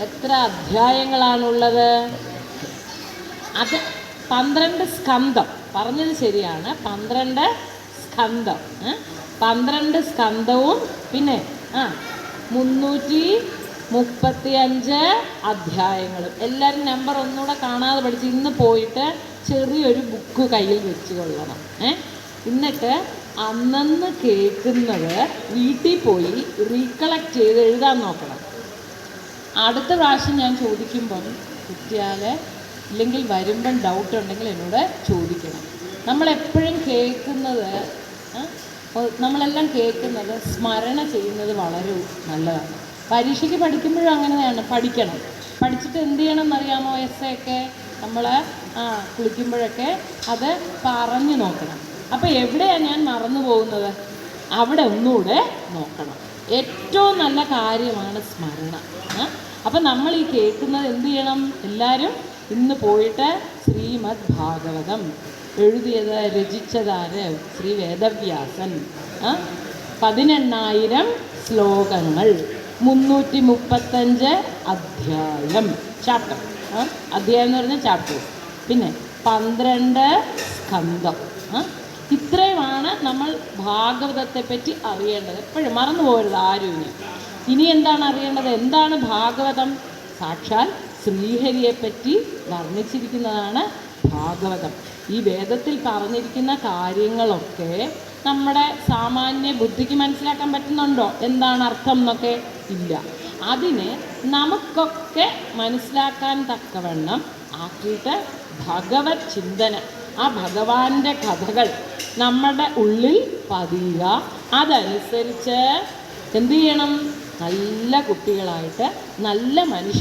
എത്ര അധ്യായങ്ങളാണുള്ളത്? അത് 12 സ്കന്ധം. പറഞ്ഞത് ശരിയാണ്, 12 സ്കന്ധം. 12 സ്കന്ധവും പിന്നെ 335 അധ്യായങ്ങളും. എല്ലാവരും നമ്പർ ഒന്നുകൂടെ കാണാതെ പഠിച്ച് ഇന്ന് പോയിട്ട് ചെറിയൊരു ബുക്ക് കയ്യിൽ വെച്ച് കൊള്ളണം. എന്നിട്ട് അന്നന്ന് കേൾക്കുന്നത് വീട്ടിൽ പോയി റീകളക്ട് ചെയ്ത് എഴുതാൻ നോക്കണം. അടുത്ത പ്രാവശ്യം ഞാൻ ചോദിക്കുമ്പം കിട്ടിയാൽ ഇല്ലെങ്കിൽ വരുമ്പം ഡൗട്ട് ഉണ്ടെങ്കിൽ എന്നോട് ചോദിക്കണം. നമ്മളെപ്പോഴും കേൾക്കുന്നത്, നമ്മളെല്ലാം കേൾക്കുന്നത് സ്മരണ ചെയ്യുന്നത് വളരെ നല്ലതാണ്. പരീക്ഷയ്ക്ക് പഠിക്കുമ്പോഴും അങ്ങനെയാണ്, പഠിക്കണം. പഠിച്ചിട്ട് എന്ത് ചെയ്യണം എന്നറിയാമോ? എസ്സെയൊക്കെ നമ്മൾ കുളിക്കുമ്പോഴൊക്കെ അത് പറഞ്ഞു നോക്കണം. അപ്പോൾ എവിടെയാണ് ഞാൻ മറന്നു പോകുന്നത്? അവിടെ ഒന്നുകൂടെ നോക്കണം. ഏറ്റവും നല്ല കാര്യമാണ് സ്മരണ. അപ്പം നമ്മൾ ഈ കേൾക്കുന്നത് എന്ത് ചെയ്യണം? എല്ലാവരും ഇന്ന് പോയിട്ട് ശ്രീമദ് ഭാഗവതം എഴുതിയത് രചിച്ചതാര്? ശ്രീ വേദവ്യാസൻ. 18,000 ശ്ലോകങ്ങൾ, 335 അധ്യായം, ചാപ്റ്റർ. അധ്യായം എന്ന് പറഞ്ഞാൽ ചാപ്റ്റർ. പിന്നെ 12 സ്കന്ധം. ഇത്രയുമാണ് നമ്മൾ ഭാഗവതത്തെ പറ്റി അറിയേണ്ടത്. എപ്പോഴും മറന്നു പോകരുത് ആരും. ഇനി എന്താണ് അറിയേണ്ടത്? എന്താണ് ഭാഗവതം? സാക്ഷാൽ ശ്രീഹരിയെപ്പറ്റി വർണ്ണിച്ചിരിക്കുന്നതാണ് ഭാഗവതം. ഈ വേദത്തിൽ പറഞ്ഞിരിക്കുന്ന കാര്യങ്ങളൊക്കെ നമ്മുടെ സാമാന്യ ബുദ്ധിക്ക് മനസ്സിലാക്കാൻ പറ്റുന്നുണ്ടോ? എന്താണ് അർത്ഥം എന്നൊക്കെ? ഇല്ല. അതിനെ നമുക്കൊക്കെ മനസ്സിലാക്കാൻ തക്കവണ്ണം ആക്കിയിട്ട് ഭഗവത് ചിന്തനം, ആ ഭഗവാന്റെ കഥകൾ നമ്മുടെ ഉള്ളിൽ പതിയുക. അതനുസരിച്ച് എന്തു ചെയ്യണം? നല്ല കുട്ടികളായിട്ട് നല്ല മനുഷ്യ